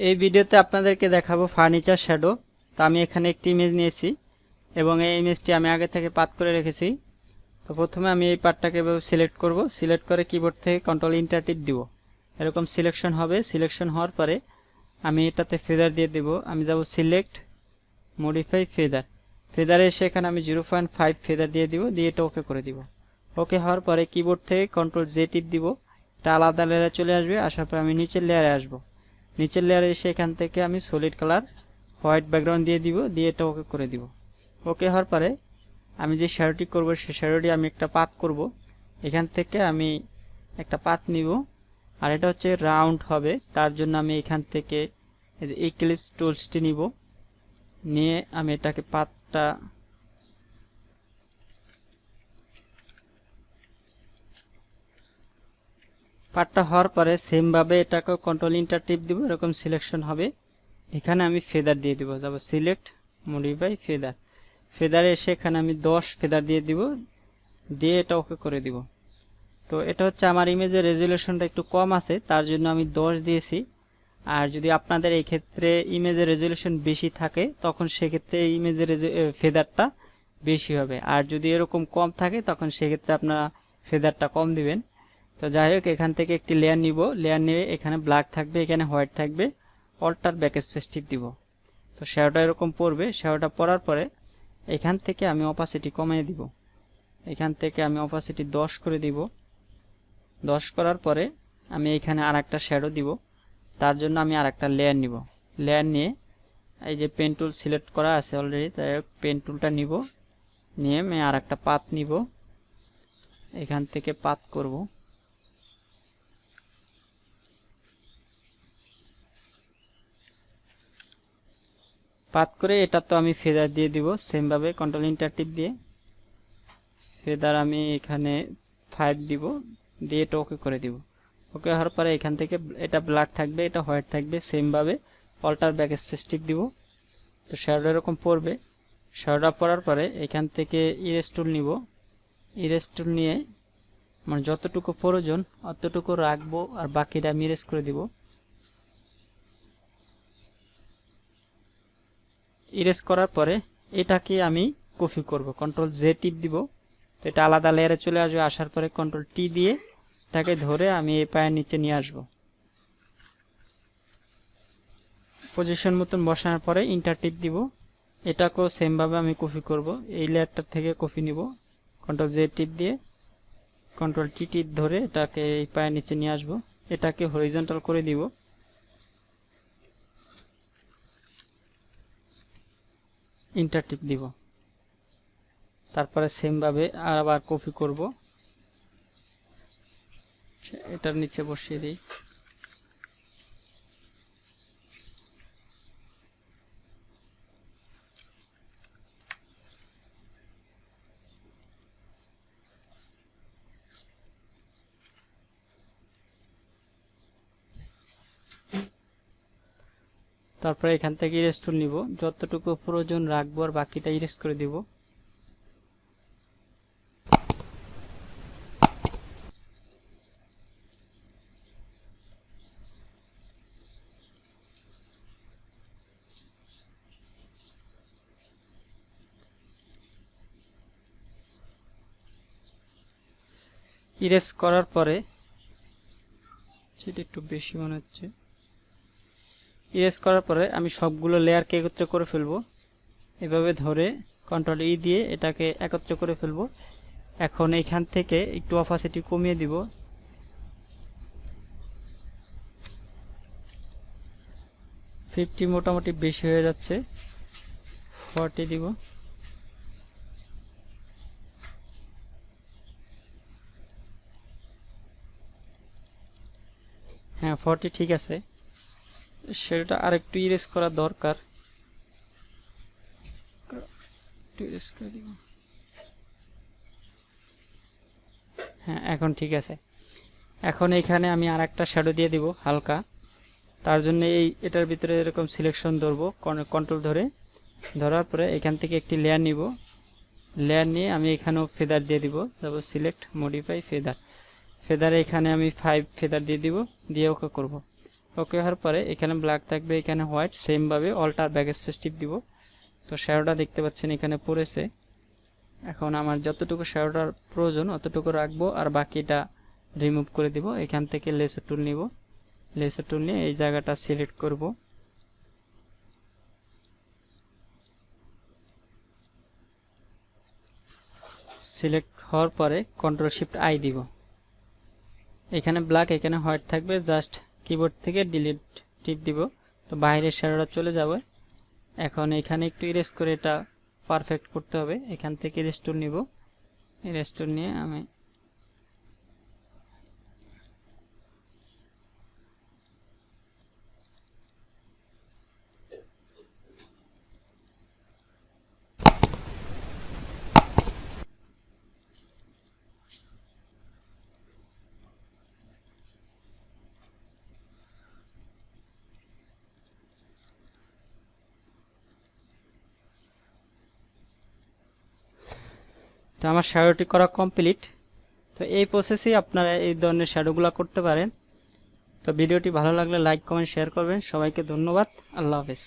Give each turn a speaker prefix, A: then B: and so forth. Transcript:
A: এই ভিডিওতে আপনাদেরকে দেখাবো ফার্নিচার শ্যাডো। তো আমি এখানে একটি ইমেজ নিয়েছি এবং এই ইমেজটি আমি আগে থেকে পাথ করে রেখেছি। তো প্রথমে আমি এই পার্টটাকে এভাবে সিলেক্ট করব, সিলেক্ট করে কিবোর্ড থেকে কন্ট্রোল ইন্টার টিপ দিব। এরকম সিলেকশন হবে। সিলেকশন হওয়ার পরে আমি এটাতে ফেদার দিয়ে দেব। আমি যাব সিলেক্ট, মডিফাই ফেদার। ফেদারে এসে এখানে আমি 0.5 ফেদার দিয়ে দিব, দিয়ে এটা ওকে করে দিব। ওকে হওয়ার পরে কিবোর্ড থেকে কন্ট্রোল জে টিপ দিব। এটা আলাদা লেয়ারে চলে আসবে। আসার পর আমি নিচের লেয়ারে আসব। নিচের লেয়ারে এসে এখান থেকে আমি সলিড কালার হোয়াইট ব্যাকগ্রাউন্ড দিয়ে দিব, দিয়ে এটা ওকে করে দিব। ওকে হওয়ার পরে আমি যে শ্যাডোটি করব সেই শ্যাডোটি আমি একটা পাথ করব। এখান থেকে আমি একটা পাথ নিব, আর এটা হচ্ছে রাউন্ড হবে। তার জন্য আমি এখান থেকে এই ক্লিপস টুলসটি নিব, নিয়ে আমি এটাকে পাথটা হওয়ার পরে সেম ভাবে এটাকে কন্ট্রোল ইন্টার টিপ দিব। এরকম সিলেকশন হবে। এখানে আমি ফেদার দিয়ে দিব, যাব সিলেক্ট, মডিফাই ফেদার। ফেদারে এসে এখানে আমি 10 ফেদার দিয়ে দিব, দিয়ে এটা ওকে করে দিব। তো এটা হচ্ছে আমার ইমেজের রেজুলেশনটা একটু কম আছে, তার জন্য আমি 10 দিয়েছি। আর যদি আপনাদের এই ক্ষেত্রে ইমেজের রেজুলেশন বেশি থাকে তখন সেক্ষেত্রে ইমেজের ফেদারটা বেশি হবে, আর যদি এরকম কম থাকে তখন সেক্ষেত্রে আপনারা ফেদারটা কম দিবেন। তো যাই হোক, এখান থেকে একটি লেয়ার নিব। লেয়ার নিয়ে এখানে ব্ল্যাক থাকবে, এখানে হোয়াইট থাকবে, অল্টার ব্যাকস্পেস টিপ দিব। তো শ্যাডোটা এরকম পড়বে। শ্যাডোটা পড়ার পরে এখান থেকে আমি অপাসিটি কমিয়ে দিব। এখান থেকে আমি অপাসিটি 10 করে দিব। 10 করার পরে আমি এখানে আরেকটা শ্যাডো দিব। তার জন্য আমি আরেকটা লেয়ার নিব। লেয়ার নিয়ে এই যে পেন টুল সিলেক্ট করা আছে অলরেডি, তাই পেন টুলটা নিব, নিয়ে আমি আরেকটা পাথ নিব। এখান থেকে পাথ করব। পাথ করে এটা তো আমি ফেদার দিয়ে দিব সেম ভাবে কন্ট্রোল ইন্টার টিপ দিয়ে। ফেদার আমি এখানে 5 দিব, দিয়ে এটা ওকে করে দিব। ওকে হওয়ার পরে এখান থেকে এটা ব্ল্যাক থাকবে, এটা হোয়াইট থাকবে, সেম ভাবে অল্টার ব্যাকস্পেস টিপ দিব। তো শ্যাডো এরকম পড়বে। শ্যাডোটা পড়ার পরে এখান থেকে ইরেজ টুল নিব। ইরেজ টুল নিয়ে মানে যতটুকু প্রয়োজন অতটুকু রাখবো, আর বাকিটা আমি ইরেজ করে দিব। ইরেজ করার পরে এটাকে আমি কপি করব, কন্ট্রোল জে টিপ দিব। তো এটা আলাদা লেয়ারে চলে আসবে। আসার পরে কন্ট্রোল টি দিয়ে এটাকে ধরে আমি এই পায়ের নিচে নিয়ে আসব। পজিশন মতন বসানোর পরে ইন্টার টিপ দিব। এটাকেও সেম ভাবে আমি কপি করব। এই লেয়ারটা থেকে কপি নিব, কন্ট্রোল জে টিপ দিয়ে কন্ট্রোল টি টিপ ধরে এটাকে এই পায়ের নিচে নিয়ে আসব। এটাকে হরিজন্টাল করে দিব। ইন্টার টিপ দিব। তারপরে সেম ভাবে আবার কপি করব, এটার নিচে বসিয়ে দিই। তারপরে এখান থেকে ইরেজ টুল নিব, যতটুকু প্রয়োজন রাখবো আর বাকিটা ইরেজ করে দিব। ইরেজ করার পরে সেটা একটু বেশি মনে হচ্ছে। ইরেজ করার পরে আমি সবগুলো লেয়ারকে একত্রে করে ফেলবো। এভাবে ধরে কন্ট্রোল ই দিয়ে এটাকে একত্রে করে ফেলবো। এখন এখান থেকে একটু অপাসিটি কমিয়ে দিব। ফিফটি মোটামুটি বেশি হয়ে যাচ্ছে, 40 দিব। হ্যাঁ, 40 ঠিক আছে। সেটা আরেকটু ইরেজ করা দরকার। হ্যাঁ, এখন ঠিক আছে। এখন এখানে আমি আরেকটা শ্যাডো দিয়ে দিব হালকা। তার জন্য এটার ভিতরে এরকম সিলেকশন ধরবো, কন্ট্রোল ধরে ধরার পরে এখান থেকে একটি লেয়ার নিব। লেয়ার নিয়ে আমি এখানেও ফেদার দিয়ে দিব, তারপর সিলেক্ট, মডিফাই ফেদার। ফেদারে এখানে আমি 5 ফেদার দিয়ে দিব, দিয়ে ওকে করব। ওকে হওয়ার পরে এখানে ব্ল্যাক থাকবে, এখানে হোয়াইট, সেম ভাবে অল্টার ব্যাকস্পেস টিপ দিব। তো শ্যাডোটা দেখতে পাচ্ছেন এখানে পড়েছে। এখন আমার যতটুকু শ্যাডোটার প্রয়োজন অতটুকু রাখবো আর বাকিটা রিমুভ করে দিব। এখান থেকে লেসার টুল নিব, লেসার টুল নিয়ে এই জায়গাটা সিলেক্ট করব। সিলেক্ট হওয়ার পরে কন্ট্রোল শিফট আই দিব। এখানে ব্ল্যাক এখানে হোয়াইট থাকবে, জাস্ট কিবোর্ড থেকে ডিলিট টিপ দিব। তো বাইরের শ্যাডোটা চলে যাবে। এখন এখানে একটু ইরেজ করে এটা পারফেক্ট করতে হবে। এখান থেকে ইরেজ টুল নিব, ইরেজ টুল নিয়ে আমি তো আমার শ্যাডোটি করা কমপ্লিট। তো এই প্রসেসেই আপনারা এই ধরনের শ্যাডোগুলো করতে পারেন। তো ভিডিওটি ভালো লাগলে লাইক কমেন্ট শেয়ার করবেন। সবাইকে ধন্যবাদ। আল্লাহ হাফেজ।